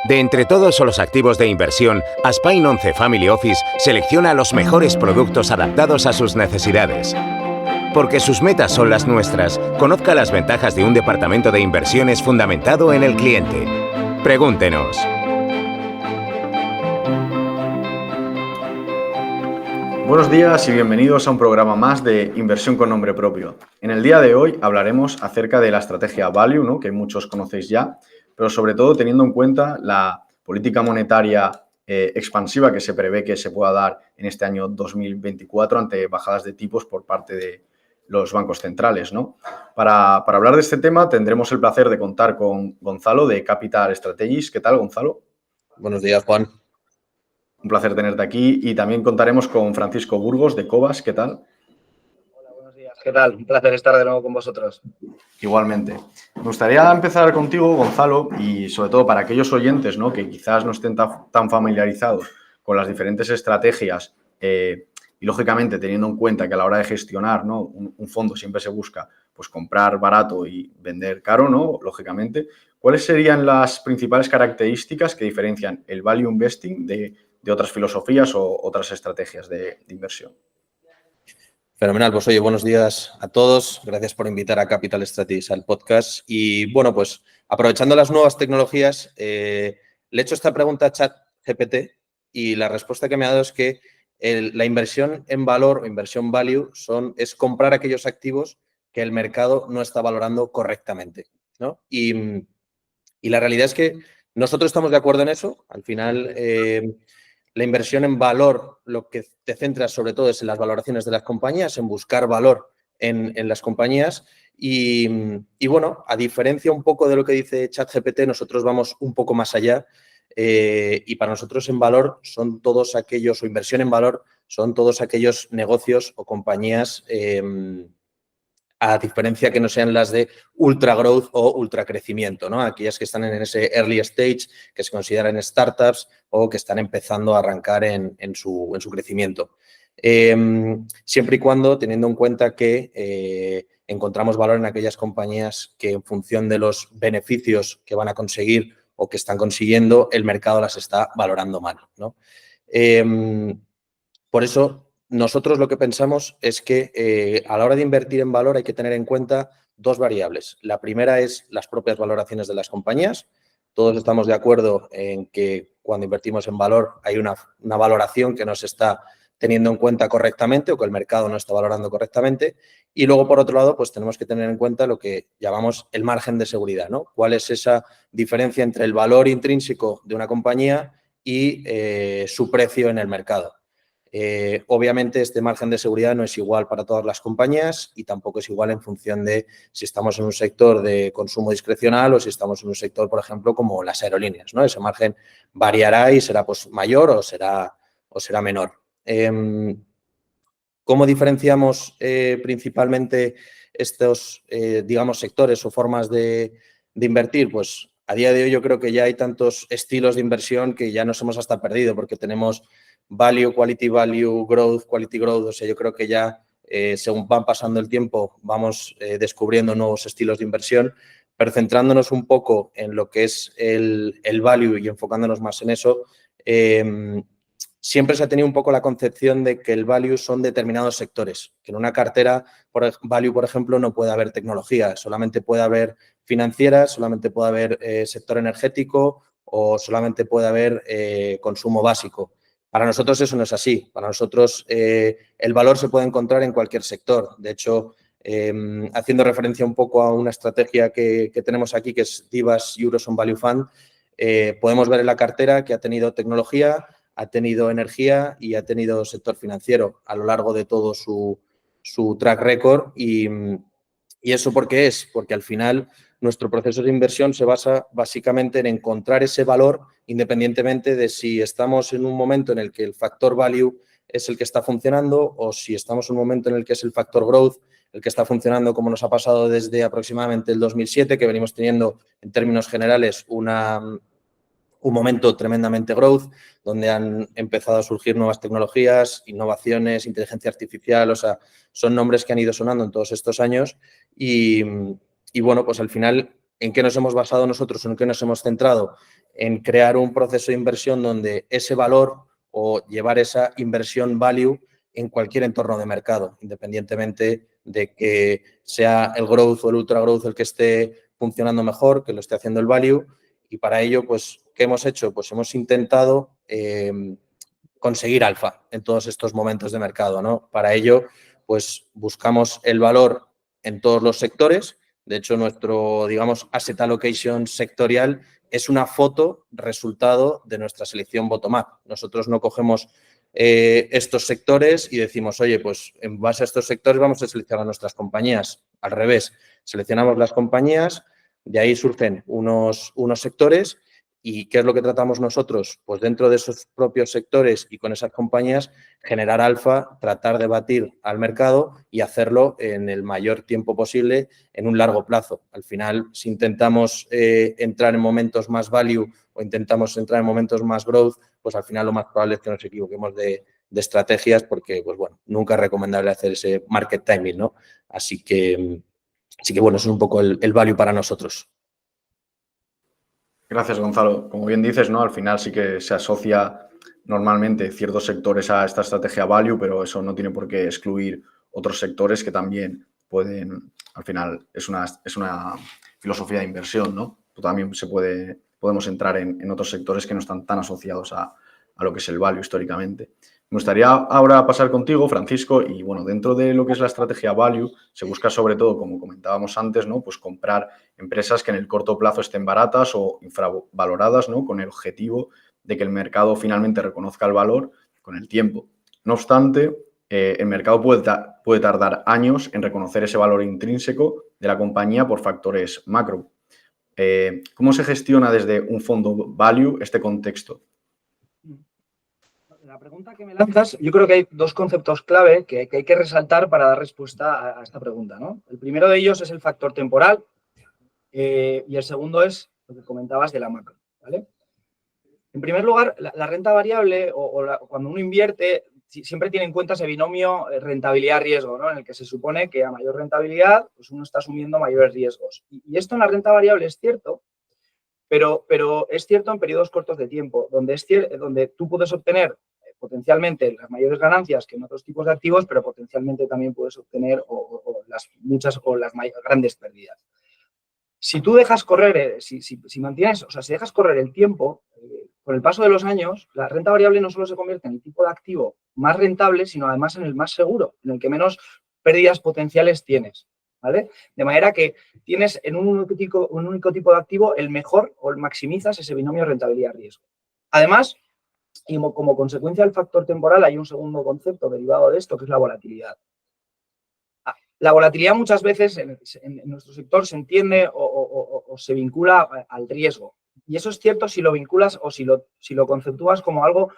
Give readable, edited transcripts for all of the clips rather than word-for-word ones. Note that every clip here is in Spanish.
De entre todos los activos de inversión, Aspine 11 Family Office selecciona los mejores productos adaptados a sus necesidades. Porque sus metas son las nuestras, conozca las ventajas de un departamento de inversiones fundamentado en el cliente. Pregúntenos. Buenos días y bienvenidos a un programa más de Inversión con Nombre Propio. En el día de hoy hablaremos acerca de la estrategia Value, ¿no?, que muchos conocéis ya, pero sobre todo teniendo en cuenta la política monetaria expansiva que se prevé que se pueda dar en este año 2024 ante bajadas de tipos por parte de los bancos centrales, ¿no? Para hablar de este tema tendremos el placer de contar con Gonzalo de Capital Strategies. ¿Qué tal, Gonzalo? Buenos días, Juan. Un placer tenerte aquí y también contaremos con Francisco Burgos de Cobas. ¿Qué tal? Hola, buenos días. ¿Qué tal? Un placer estar de nuevo con vosotros. Igualmente. Me gustaría empezar contigo, Gonzalo, y sobre todo para aquellos oyentes, ¿no?, que quizás no estén tan familiarizados con las diferentes estrategias y, lógicamente, teniendo en cuenta que a la hora de gestionar, ¿no?, un fondo siempre se busca pues comprar barato y vender caro, ¿no?, lógicamente. ¿Cuáles serían las principales características que diferencian el value investing de otras filosofías o otras estrategias de inversión? Fenomenal. Pues oye, buenos días a todos. Gracias por invitar a Capital Strategies al podcast. Y bueno, pues aprovechando las nuevas tecnologías, le he hecho esta pregunta a ChatGPT y la respuesta que me ha dado es que la inversión en valor o inversión value es comprar aquellos activos que el mercado no está valorando correctamente, ¿no? Y la realidad es que nosotros estamos de acuerdo en eso. Al final, la inversión en valor, lo que te centras sobre todo es en las valoraciones de las compañías, en buscar valor en las compañías. Y bueno, a diferencia un poco de lo que dice ChatGPT, nosotros vamos un poco más allá. Y para nosotros en valor son todos aquellos, o inversión en valor, son todos aquellos negocios o compañías, a diferencia que no sean las de ultra growth o ultra crecimiento, ¿no? Aquellas que están en ese early stage, que se consideran startups o que están empezando a arrancar en su crecimiento. Siempre y cuando teniendo en cuenta que encontramos valor en aquellas compañías que en función de los beneficios que van a conseguir o que están consiguiendo, el mercado las está valorando mal, ¿no? Por eso, nosotros lo que pensamos es que a la hora de invertir en valor hay que tener en cuenta dos variables. La primera es las propias valoraciones de las compañías. Todos estamos de acuerdo en que cuando invertimos en valor hay una valoración que no se está teniendo en cuenta correctamente o que el mercado no está valorando correctamente. Y luego, por otro lado, pues tenemos que tener en cuenta lo que llamamos el margen de seguridad, ¿no? ¿Cuál es esa diferencia entre el valor intrínseco de una compañía y su precio en el mercado? Obviamente, este margen de seguridad no es igual para todas las compañías y tampoco es igual en función de si estamos en un sector de consumo discrecional o si estamos en un sector, por ejemplo, como las aerolíneas, ¿no? Ese margen variará y será pues, mayor o será menor. ¿Cómo diferenciamos principalmente estos, digamos, sectores o formas de invertir? Pues a día de hoy yo creo que ya hay tantos estilos de inversión que ya nos hemos hasta perdido porque tenemos value, quality value, growth, quality growth. O sea, yo creo que ya según van pasando el tiempo vamos descubriendo nuevos estilos de inversión, pero centrándonos un poco en lo que es el value y enfocándonos más en eso, siempre se ha tenido un poco la concepción de que el value son determinados sectores, que en una cartera value, por ejemplo, no puede haber tecnología, solamente puede haber financieras, solamente puede haber sector energético o solamente puede haber consumo básico. Para nosotros eso no es así. Para nosotros el valor se puede encontrar en cualquier sector. De hecho, haciendo referencia un poco a una estrategia que tenemos aquí, que es Divas Euroson Value Fund, podemos ver en la cartera que ha tenido tecnología, ha tenido energía y ha tenido sector financiero a lo largo de todo su track record. ¿Y eso por qué es? Porque al final nuestro proceso de inversión se basa básicamente en encontrar ese valor independientemente de si estamos en un momento en el que el factor value es el que está funcionando o si estamos en un momento en el que es el factor growth el que está funcionando, como nos ha pasado desde aproximadamente el 2007, que venimos teniendo en términos generales un momento tremendamente growth, donde han empezado a surgir nuevas tecnologías, innovaciones, inteligencia artificial, o sea, son nombres que han ido sonando en todos estos años y bueno, pues al final ¿En qué nos hemos basado nosotros o en qué nos hemos centrado? En crear un proceso de inversión donde ese valor o llevar esa inversión value en cualquier entorno de mercado, independientemente de que sea el growth o el ultra growth el que esté funcionando mejor, que lo esté haciendo el value. Y para ello, pues, ¿qué hemos hecho? Pues hemos intentado conseguir alfa en todos estos momentos de mercado, ¿no? Para ello, pues buscamos el valor en todos los sectores. De hecho, nuestro, digamos, asset allocation sectorial es una foto resultado de nuestra selección bottom-up. Nosotros no cogemos estos sectores y decimos, oye, pues en base a estos sectores vamos a seleccionar nuestras compañías. Al revés, seleccionamos las compañías, de ahí surgen unos sectores. ¿Y qué es lo que tratamos nosotros? Pues dentro de esos propios sectores y con esas compañías, generar alfa, tratar de batir al mercado y hacerlo en el mayor tiempo posible en un largo plazo. Al final, si intentamos entrar en momentos más value o intentamos entrar en momentos más growth, pues al final lo más probable es que nos equivoquemos de estrategias porque, pues bueno, nunca es recomendable hacer ese market timing, ¿no? Así que bueno, eso es un poco el value para nosotros. Gracias, Gonzalo. Como bien dices, ¿no? Al final sí que se asocia normalmente ciertos sectores a esta estrategia value, pero eso no tiene por qué excluir otros sectores que también pueden, al final, es una filosofía de inversión, ¿no? También podemos entrar en otros sectores que no están tan asociados a lo que es el value históricamente. Me gustaría ahora pasar contigo, Francisco, y bueno, dentro de lo que es la estrategia value, se busca sobre todo, como comentábamos antes, ¿no? Pues comprar empresas que en el corto plazo estén baratas o infravaloradas, ¿no? Con el objetivo de que el mercado finalmente reconozca el valor con el tiempo. No obstante, el mercado puede tardar años en reconocer ese valor intrínseco de la compañía por factores macro. ¿Cómo se gestiona desde un fondo value este contexto? La pregunta que me lanzas, yo creo que hay dos conceptos clave que hay que resaltar para dar respuesta a esta pregunta, ¿no? El primero de ellos es el factor temporal y el segundo es lo que comentabas de la macro, ¿vale? En primer lugar, la renta variable cuando uno invierte siempre tiene en cuenta ese binomio rentabilidad-riesgo, ¿no? En el que se supone que a mayor rentabilidad pues uno está asumiendo mayores riesgos. Y esto en la renta variable es cierto, pero es cierto en periodos cortos de tiempo, donde tú puedes obtener potencialmente las mayores ganancias que en otros tipos de activos, pero potencialmente también puedes obtener las grandes pérdidas. Si tú dejas correr, si mantienes, o sea, si dejas correr el tiempo, con el paso de los años, la renta variable no solo se convierte en el tipo de activo más rentable, sino además en el más seguro, en el que menos pérdidas potenciales tienes, ¿vale? De manera que tienes en un único tipo de activo el mejor o maximizas ese binomio rentabilidad-riesgo. Además, y como consecuencia del factor temporal, hay un segundo concepto derivado de esto, que es la volatilidad. La volatilidad muchas veces en nuestro sector se entiende o se vincula al riesgo. Y eso es cierto si lo vinculas o si lo conceptúas como algo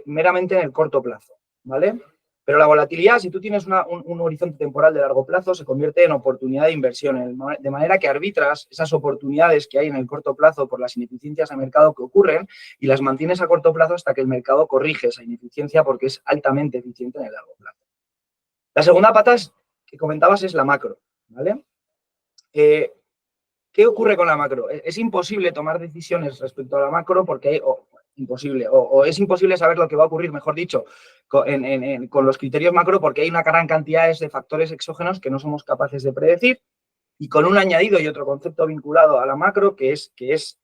meramente en el corto plazo, ¿vale? Pero la volatilidad, si tú tienes un horizonte temporal de largo plazo, se convierte en oportunidad de inversión, de manera que arbitras esas oportunidades que hay en el corto plazo por las ineficiencias de mercado que ocurren y las mantienes a corto plazo hasta que el mercado corrige esa ineficiencia porque es altamente eficiente en el largo plazo. La segunda pata que comentabas es la macro, ¿vale? ¿Qué ocurre con la macro? Es imposible tomar decisiones respecto a la macro porque es imposible saber lo que va a ocurrir, mejor dicho, con los criterios macro porque hay una gran cantidad de factores exógenos que no somos capaces de predecir y con un añadido y otro concepto vinculado a la macro que es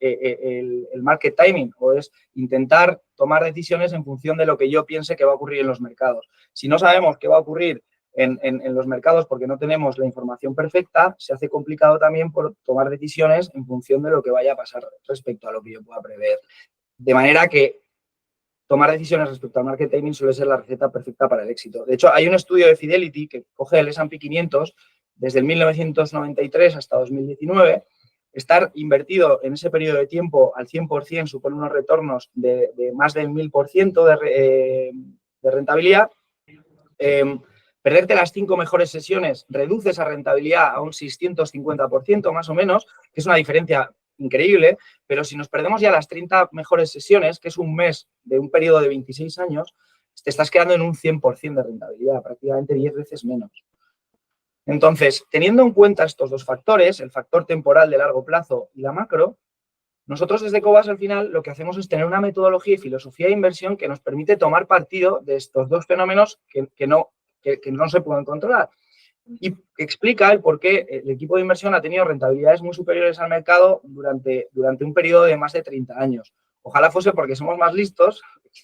el market timing o es intentar tomar decisiones en función de lo que yo piense que va a ocurrir en los mercados. Si no sabemos qué va a ocurrir en los mercados porque no tenemos la información perfecta, se hace complicado también por tomar decisiones en función de lo que vaya a pasar respecto a lo que yo pueda prever. De manera que tomar decisiones respecto al market timing suele ser la receta perfecta para el éxito. De hecho, hay un estudio de Fidelity que coge el S&P 500 desde el 1993 hasta 2019. Estar invertido en ese periodo de tiempo al 100% supone unos retornos de más del 1000% de rentabilidad. Perderte las 5 mejores sesiones reduce esa rentabilidad a un 650% más o menos, que es una diferencia increíble, pero si nos perdemos ya las 30 mejores sesiones, que es un mes de un periodo de 26 años, te estás quedando en un 100% de rentabilidad, prácticamente 10 veces menos. Entonces, teniendo en cuenta estos dos factores, el factor temporal de largo plazo y la macro, nosotros desde Cobas al final lo que hacemos es tener una metodología y filosofía de inversión que nos permite tomar partido de estos dos fenómenos que no se pueden controlar. Y explica el por qué el equipo de inversión ha tenido rentabilidades muy superiores al mercado durante un periodo de más de 30 años. Ojalá fuese porque somos más listos,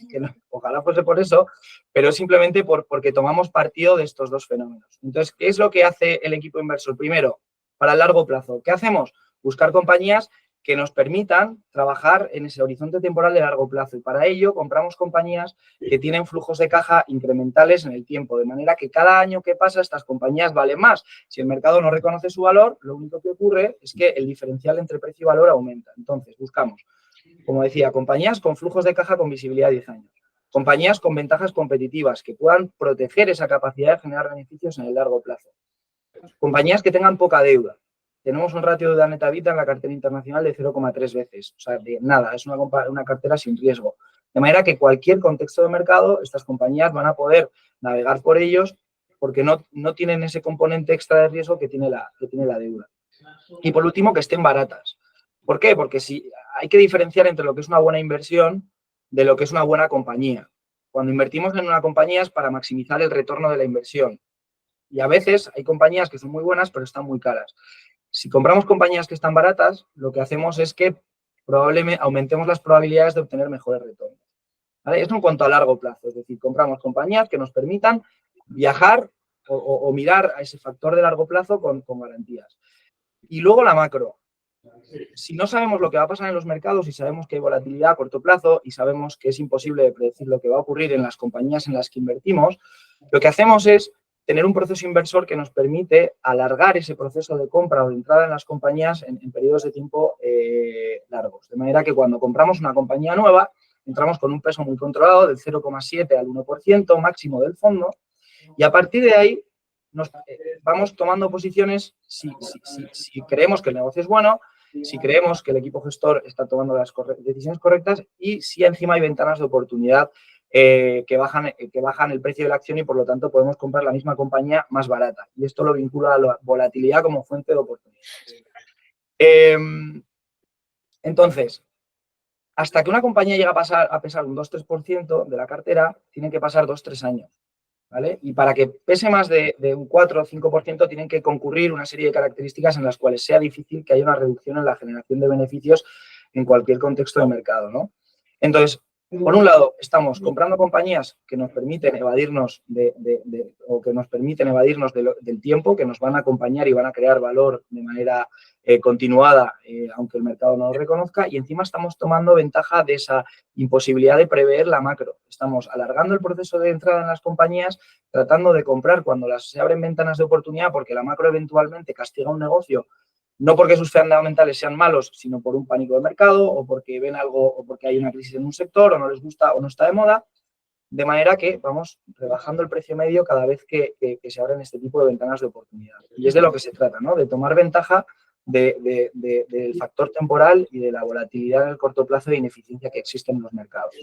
que no, ojalá fuese por eso, pero simplemente porque tomamos partido de estos dos fenómenos. Entonces, ¿qué es lo que hace el equipo inversor? Primero, para el largo plazo, ¿qué hacemos? Buscar compañías que nos permitan trabajar en ese horizonte temporal de largo plazo. Y para ello compramos compañías que tienen flujos de caja incrementales en el tiempo, de manera que cada año que pasa estas compañías valen más. Si el mercado no reconoce su valor, lo único que ocurre es que el diferencial entre precio y valor aumenta. Entonces, buscamos, como decía, compañías con flujos de caja con visibilidad de 10 años. Compañías con ventajas competitivas que puedan proteger esa capacidad de generar beneficios en el largo plazo. Compañías que tengan poca deuda. Tenemos un ratio de deuda neta EBITDA en la cartera internacional de 0,3 veces. O sea, de nada, es una cartera sin riesgo. De manera que cualquier contexto de mercado, estas compañías van a poder navegar por ellos porque no tienen ese componente extra de riesgo que tiene la deuda. Y por último, que estén baratas. ¿Por qué? Porque hay que diferenciar entre lo que es una buena inversión de lo que es una buena compañía. Cuando invertimos en una compañía es para maximizar el retorno de la inversión. Y a veces hay compañías que son muy buenas, pero están muy caras. Si compramos compañías que están baratas, lo que hacemos es que probablemente aumentemos las probabilidades de obtener mejores retornos. ¿Vale? Esto en cuanto a largo plazo, es decir, compramos compañías que nos permitan viajar o mirar a ese factor de largo plazo con garantías. Y luego la macro. Si no sabemos lo que va a pasar en los mercados y sabemos que hay volatilidad a corto plazo y sabemos que es imposible de predecir lo que va a ocurrir en las compañías en las que invertimos, lo que hacemos es tener un proceso inversor que nos permite alargar ese proceso de compra o de entrada en las compañías en periodos de tiempo largos. De manera que cuando compramos una compañía nueva, entramos con un peso muy controlado del 0,7 al 1% máximo del fondo y a partir de ahí vamos tomando posiciones si creemos que el negocio es bueno, si creemos que el equipo gestor está tomando las decisiones correctas y si encima hay ventanas de oportunidad que bajan el precio de la acción y por lo tanto podemos comprar la misma compañía más barata. Y esto lo vincula a la volatilidad como fuente de oportunidades. Entonces, hasta que una compañía llega a pesar un 2-3% de la cartera, tienen que pasar 2-3 años. ¿Vale? Y para que pese más de un 4 o 5% tienen que concurrir una serie de características en las cuales sea difícil que haya una reducción en la generación de beneficios en cualquier contexto de mercado, ¿no? Entonces, por un lado, estamos comprando compañías que nos permiten evadirnos del tiempo, que nos van a acompañar y van a crear valor de manera continuada, aunque el mercado no lo reconozca, y encima estamos tomando ventaja de esa imposibilidad de prever la macro. Estamos alargando el proceso de entrada en las compañías, tratando de comprar cuando se abren ventanas de oportunidad, porque la macro eventualmente castiga un negocio, no porque sus fundamentales sean malos, sino por un pánico de mercado o porque ven algo o porque hay una crisis en un sector o no les gusta o no está de moda, de manera que vamos rebajando el precio medio cada vez que se abren este tipo de ventanas de oportunidad. Y es de lo que se trata, ¿no? De tomar ventaja del factor temporal y de la volatilidad en el corto plazo de ineficiencia que existe en los mercados.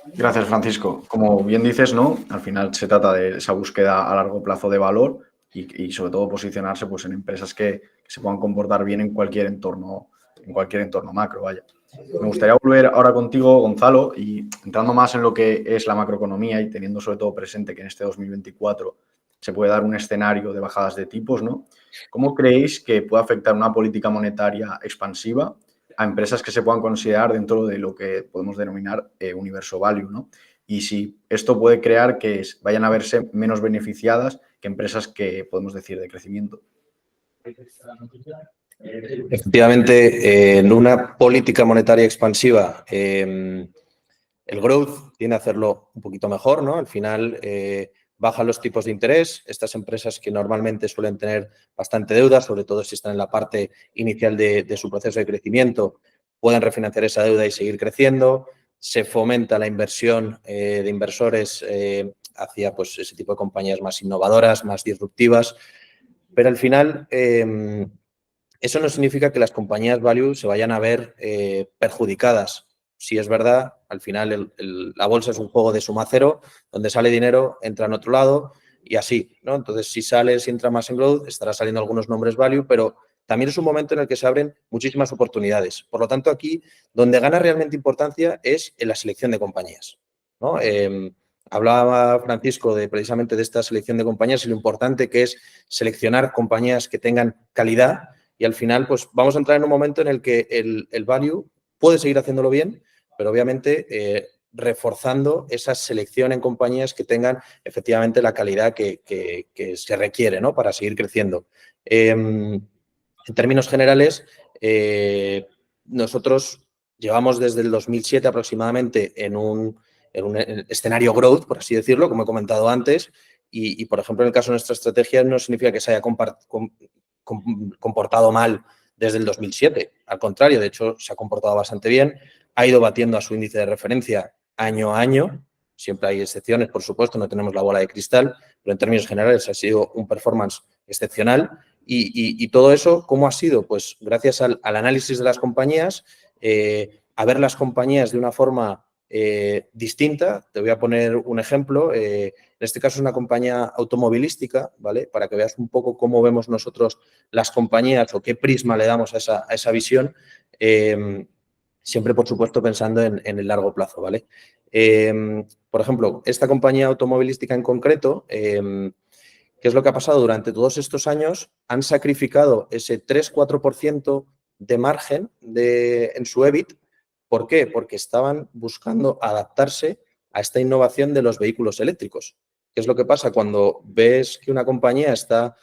Gracias, Francisco. Como bien dices, ¿no? Al final se trata de esa búsqueda a largo plazo de valor y sobre todo posicionarse pues, en empresas que se puedan comportar bien en cualquier entorno macro, vaya. Me gustaría volver ahora contigo, Gonzalo, y entrando más en lo que es la macroeconomía y teniendo sobre todo presente que en este 2024 se puede dar un escenario de bajadas de tipos, ¿no? ¿Cómo creéis que puede afectar una política monetaria expansiva a empresas que se puedan considerar dentro de lo que podemos denominar universo value, ¿no? Y si esto puede crear que vayan a verse menos beneficiadas que empresas que podemos decir de crecimiento. Efectivamente, en una política monetaria expansiva, el growth tiene que hacerlo un poquito mejor, ¿no? Al final bajan los tipos de interés. Estas empresas que normalmente suelen tener bastante deuda, sobre todo si están en la parte inicial de su proceso de crecimiento, pueden refinanciar esa deuda y seguir creciendo. Se fomenta la inversión de inversores hacia pues, ese tipo de compañías más innovadoras, más disruptivas. Pero al final, eso no significa que las compañías value se vayan a ver perjudicadas. Si es verdad, al final la bolsa es un juego de suma cero, donde sale dinero, entra en otro lado y así, ¿no? Entonces, si sales y entra más en growth, estará saliendo algunos nombres value, pero también es un momento en el que se abren muchísimas oportunidades. Por lo tanto, aquí donde gana realmente importancia es en la selección de compañías, ¿no? Hablaba Francisco precisamente de esta selección de compañías y lo importante que es seleccionar compañías que tengan calidad y al final pues vamos a entrar en un momento en el que el value puede seguir haciéndolo bien, pero obviamente reforzando esa selección en compañías que tengan efectivamente la calidad que se requiere, ¿no? Para seguir creciendo. En términos generales, nosotros llevamos desde el 2007 aproximadamente en un escenario growth, por así decirlo, como he comentado antes, y por ejemplo, en el caso de nuestra estrategia no significa que se haya comportado mal desde el 2007. Al contrario, de hecho, se ha comportado bastante bien, ha ido batiendo a su índice de referencia año a año. Siempre hay excepciones, por supuesto, no tenemos la bola de cristal, pero en términos generales ha sido un performance excepcional. Y todo eso, ¿cómo ha sido? Pues gracias al análisis de las compañías, a ver las compañías de una forma distinta. Te voy a poner un ejemplo. En este caso es una compañía automovilística, ¿vale? Para que veas un poco cómo vemos nosotros las compañías o qué prisma le damos a esa visión. Siempre, por supuesto, pensando en el largo plazo, ¿vale? Por ejemplo, esta compañía automovilística en concreto, ¿qué es lo que ha pasado? Durante todos estos años han sacrificado ese 3-4% de margen en su EBIT. ¿Por qué? Porque estaban buscando adaptarse a esta innovación de los vehículos eléctricos. ¿Qué es lo que pasa? Cuando ves que una compañía está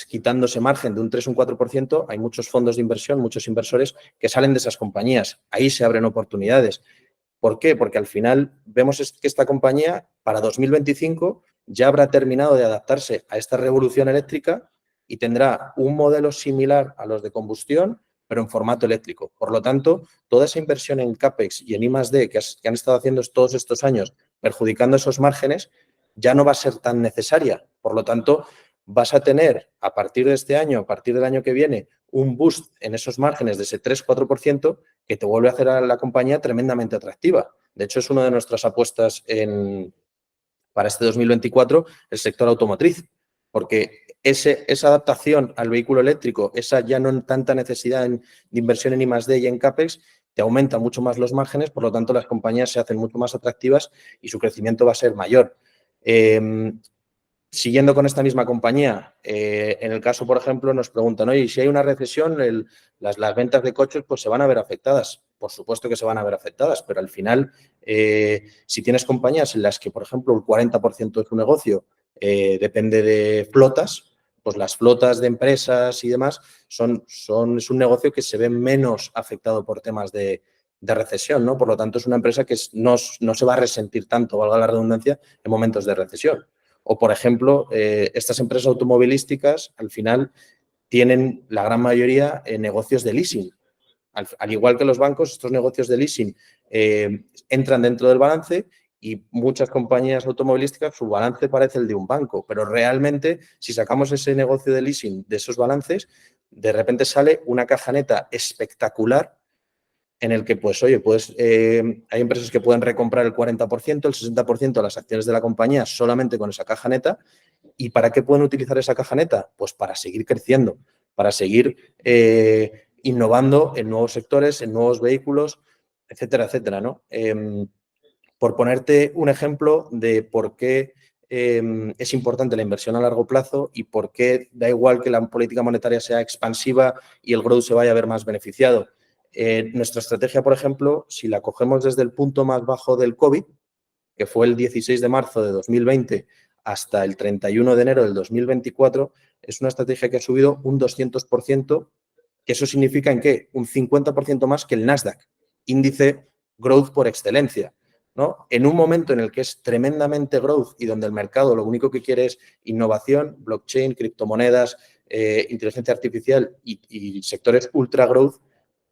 quitándose margen de un 3 o un 4%, hay muchos fondos de inversión, muchos inversores que salen de esas compañías. Ahí se abren oportunidades. ¿Por qué? Porque al final vemos que esta compañía para 2025 ya habrá terminado de adaptarse a esta revolución eléctrica y tendrá un modelo similar a los de combustión, pero en formato eléctrico. Por lo tanto, toda esa inversión en CAPEX y en I+D que han estado haciendo todos estos años, perjudicando esos márgenes, ya no va a ser tan necesaria. Por lo tanto, vas a tener a partir de este año, a partir del año que viene, un boost en esos márgenes de ese 3-4% que te vuelve a hacer a la compañía tremendamente atractiva. De hecho, es una de nuestras apuestas para este 2024, el sector automotriz, porque esa adaptación al vehículo eléctrico, esa ya no tanta necesidad de inversión en I+D y en CAPEX, te aumenta mucho más los márgenes, por lo tanto, las compañías se hacen mucho más atractivas y su crecimiento va a ser mayor. Siguiendo con esta misma compañía, en el caso, por ejemplo, nos preguntan, oye, si hay una recesión, las ventas de coches pues se van a ver afectadas. Por supuesto que se van a ver afectadas, pero al final, si tienes compañías en las que, por ejemplo, el 40% de tu negocio depende de flotas, pues las flotas de empresas y demás es un negocio que se ve menos afectado por temas de recesión, ¿no? Por lo tanto, es una empresa que no se va a resentir tanto, valga la redundancia, en momentos de recesión. O, por ejemplo, estas empresas automovilísticas, al final, tienen la gran mayoría negocios de leasing. Al igual que los bancos, estos negocios de leasing entran dentro del balance y muchas compañías automovilísticas, su balance parece el de un banco, pero realmente, si sacamos ese negocio de leasing de esos balances, de repente sale una caja neta espectacular en el que, pues, oye, pues hay empresas que pueden recomprar el 40%, el 60% de las acciones de la compañía solamente con esa caja neta. ¿Y para qué pueden utilizar esa caja neta? Pues para seguir creciendo, para seguir innovando en nuevos sectores, en nuevos vehículos, etcétera, etcétera, ¿no? Por ponerte un ejemplo de por qué es importante la inversión a largo plazo y por qué da igual que la política monetaria sea expansiva y el growth se vaya a ver más beneficiado. Nuestra estrategia, por ejemplo, si la cogemos desde el punto más bajo del COVID, que fue el 16 de marzo de 2020 hasta el 31 de enero del 2024, es una estrategia que ha subido un 200%, que eso significa ¿en qué? Un 50% más que el Nasdaq, índice growth por excelencia, ¿no? En un momento en el que es tremendamente growth y donde el mercado lo único que quiere es innovación, blockchain, criptomonedas, inteligencia artificial y sectores ultra growth,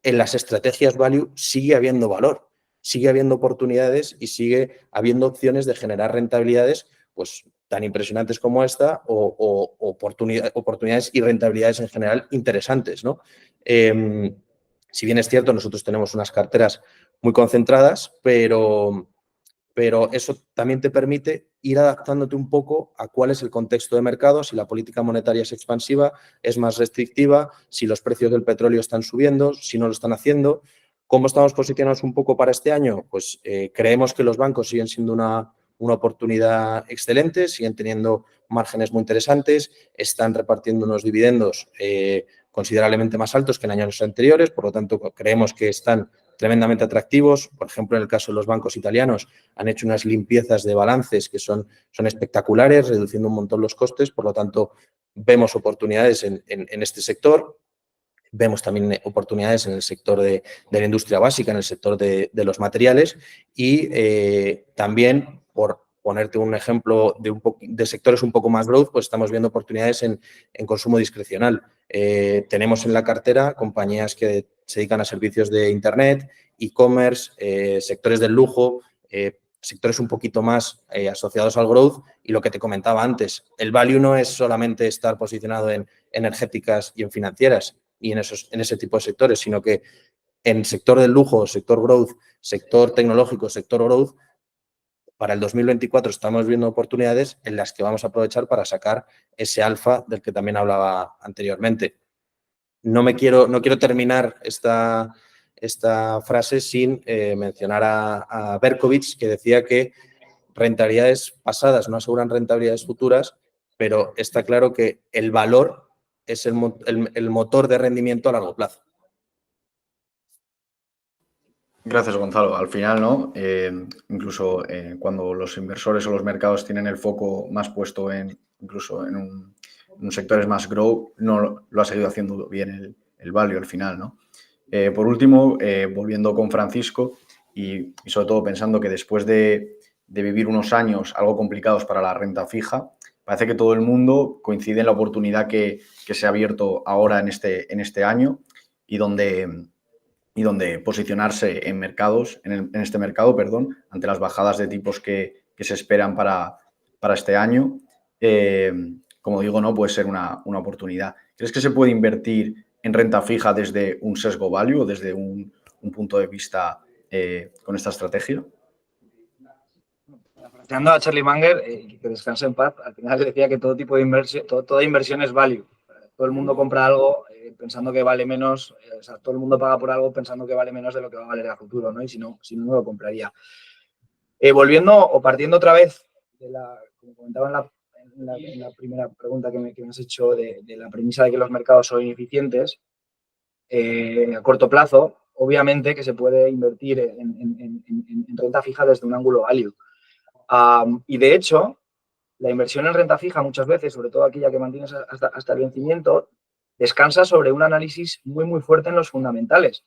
en las estrategias value sigue habiendo valor, sigue habiendo oportunidades y sigue habiendo opciones de generar rentabilidades pues tan impresionantes como esta o oportunidades y rentabilidades en general interesantes, ¿no? Si bien es cierto, nosotros tenemos unas carteras muy concentradas, pero eso también te permite ir adaptándote un poco a cuál es el contexto de mercado, si la política monetaria es expansiva, es más restrictiva, si los precios del petróleo están subiendo, si no lo están haciendo. ¿Cómo estamos posicionados un poco para este año? Pues creemos que los bancos siguen siendo una oportunidad excelente, siguen teniendo márgenes muy interesantes, están repartiendo unos dividendos considerablemente más altos que en años anteriores, por lo tanto creemos que están tremendamente atractivos. Por ejemplo, en el caso de los bancos italianos, han hecho unas limpiezas de balances que son espectaculares, reduciendo un montón los costes. Por lo tanto, vemos oportunidades en este sector. Vemos también oportunidades en el sector de la industria básica, en el sector de los materiales y también, por ponerte un ejemplo de sectores un poco más growth, pues estamos viendo oportunidades en consumo discrecional. Tenemos en la cartera compañías que se dedican a servicios de Internet, e-commerce, sectores del lujo, sectores un poquito más asociados al growth. Y lo que te comentaba antes, el value no es solamente estar posicionado en energéticas y en financieras y en ese tipo de sectores, sino que en sector del lujo, sector growth, sector tecnológico, sector growth, para el 2024 estamos viendo oportunidades en las que vamos a aprovechar para sacar ese alfa del que también hablaba anteriormente. No quiero terminar esta frase sin mencionar a Berkowitz, que decía que rentabilidades pasadas no aseguran rentabilidades futuras, pero está claro que el valor es el motor de rendimiento a largo plazo. Gracias, Gonzalo. Al final, ¿no? Incluso cuando los inversores o los mercados tienen el foco más puesto incluso en un sectores más grow, no lo ha seguido haciendo bien el value al final, ¿no? Por último, volviendo con Francisco y sobre todo pensando que después de vivir unos años algo complicados para la renta fija, parece que todo el mundo coincide en la oportunidad que se ha abierto ahora en este año y donde posicionarse en este mercado, ante las bajadas de tipos que se esperan para este año. Como digo, no puede ser una oportunidad. ¿Crees que se puede invertir en renta fija desde un sesgo value o desde un punto de vista con esta estrategia? Parafraseando a Charlie Munger, que descanse en paz, al final decía que todo tipo de inversión, toda inversión es value. Todo el mundo compra algo pensando que vale menos, o sea, todo el mundo paga por algo pensando que vale menos de lo que va a valer a futuro, ¿no? Y si no, no lo compraría. Volviendo o partiendo otra vez como comentaba en la primera pregunta que me has hecho, de la premisa de que los mercados son ineficientes, a corto plazo, obviamente que se puede invertir en renta fija desde un ángulo value. Y de hecho, la inversión en renta fija muchas veces, sobre todo aquella que mantienes hasta el vencimiento, descansa sobre un análisis muy, muy fuerte en los fundamentales.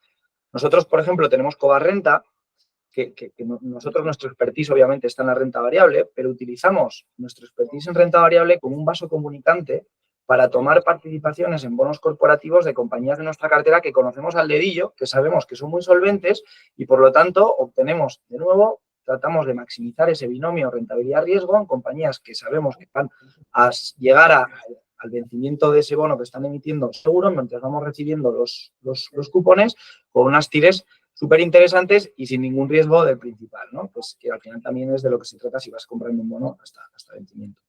Nosotros, por ejemplo, tenemos Cobarrenta, que nosotros, nuestro expertise obviamente está en la renta variable, pero utilizamos nuestro expertise en renta variable como un vaso comunicante para tomar participaciones en bonos corporativos de compañías de nuestra cartera que conocemos al dedillo, que sabemos que son muy solventes y, por lo tanto, obtenemos, de nuevo, tratamos de maximizar ese binomio rentabilidad-riesgo en compañías que sabemos que van a llegar al vencimiento de ese bono que están emitiendo seguro, mientras vamos recibiendo los cupones con unas tires súper interesantes y sin ningún riesgo del principal, ¿no? Pues que al final también es de lo que se trata si vas comprando un bono hasta vencimiento.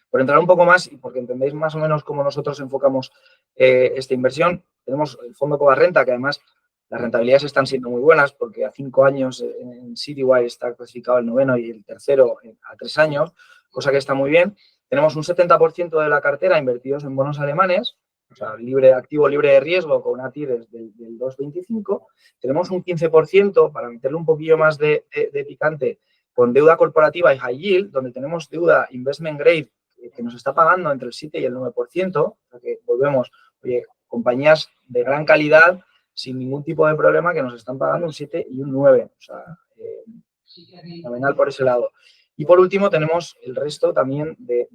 Por entrar un poco más y porque entendéis más o menos cómo nosotros enfocamos esta inversión, tenemos el fondo Cobarrenta, que además las rentabilidades están siendo muy buenas porque a 5 años en Citywire está clasificado el 9º y el tercero a 3 años, cosa que está muy bien. Tenemos un 70% de la cartera invertidos en bonos alemanes, o sea, activo libre de riesgo con una TIR del 2,25. Tenemos un 15%, para meterle un poquillo más de picante, con deuda corporativa y high yield, donde tenemos deuda investment grade que nos está pagando entre el 7 y el 9%, o sea que volvemos, compañías de gran calidad, sin ningún tipo de problema, que nos están pagando un 7 y un 9, o sea, fenomenal por ese lado. Y por último tenemos el resto también de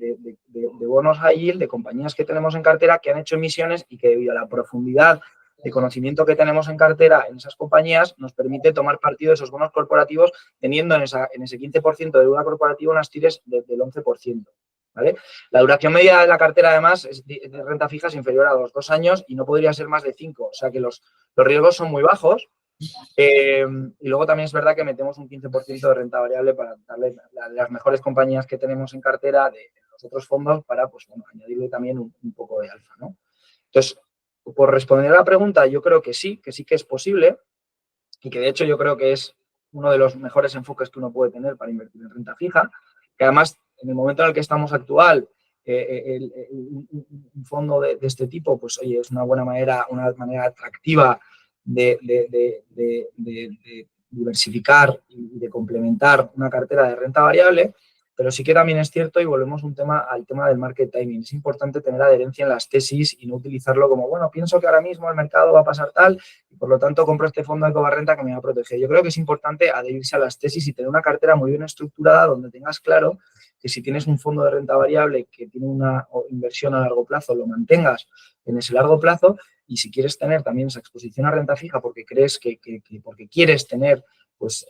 bonos high yield, de compañías que tenemos en cartera que han hecho emisiones y que debido a la profundidad de conocimiento que tenemos en cartera en esas compañías nos permite tomar partido de esos bonos corporativos teniendo en ese 15% de deuda corporativa unas tires del 11%. ¿Vale? La duración media de la cartera, además, de renta fija es inferior a los 2 años y no podría ser más de 5. O sea que los riesgos son muy bajos Y luego también es verdad que metemos un 15% de renta variable para darle las mejores compañías que tenemos en cartera de los otros fondos para, pues, bueno, añadirle también un poco de alfa, ¿no? Entonces, por responder a la pregunta, yo creo que sí que es posible y que de hecho yo creo que es uno de los mejores enfoques que uno puede tener para invertir en renta fija, que además en el momento en el que estamos actual, un fondo de este tipo, pues oye, es una manera atractiva de diversificar y de complementar una cartera de renta variable, pero sí que también es cierto, y volvemos al tema del market timing, es importante tener adherencia en las tesis y no utilizarlo como, bueno, pienso que ahora mismo el mercado va a pasar tal y por lo tanto compro este fondo de cobarrenta que me va a proteger. Yo creo que es importante adherirse a las tesis y tener una cartera muy bien estructurada donde tengas claro que si tienes un fondo de renta variable que tiene una inversión a largo plazo, lo mantengas en ese largo plazo, y si quieres tener también esa exposición a renta fija porque crees porque quieres tener pues,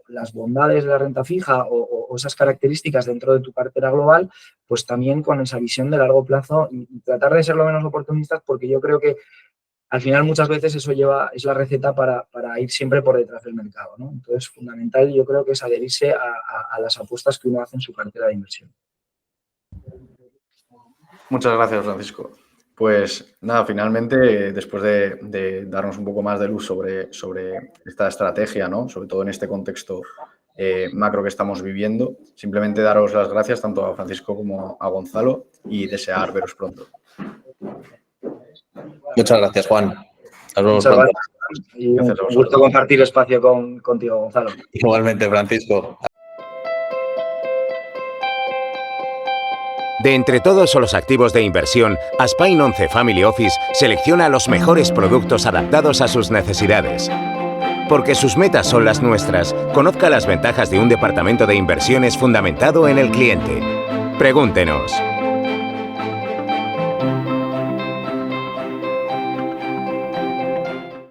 las bondades de la renta fija o esas características dentro de tu cartera global, pues también con esa visión de largo plazo y tratar de ser lo menos oportunistas, porque yo creo que al final muchas veces eso es la receta para ir siempre por detrás del mercado, ¿no? Entonces, fundamental yo creo que es adherirse a las apuestas que uno hace en su cartera de inversión. Muchas gracias, Francisco. Pues nada, finalmente, después de darnos un poco más de luz sobre esta estrategia, ¿no? Sobre todo en este contexto macro que estamos viviendo, simplemente daros las gracias tanto a Francisco como a Gonzalo y desear veros pronto. Muchas gracias, Juan. Muchas gracias. Y un gusto compartir espacio contigo, Gonzalo. Igualmente, Francisco. De entre todos los activos de inversión, Aspain 11 Family Office selecciona los mejores productos adaptados a sus necesidades. Porque sus metas son las nuestras, conozca las ventajas de un departamento de inversiones fundamentado en el cliente. Pregúntenos.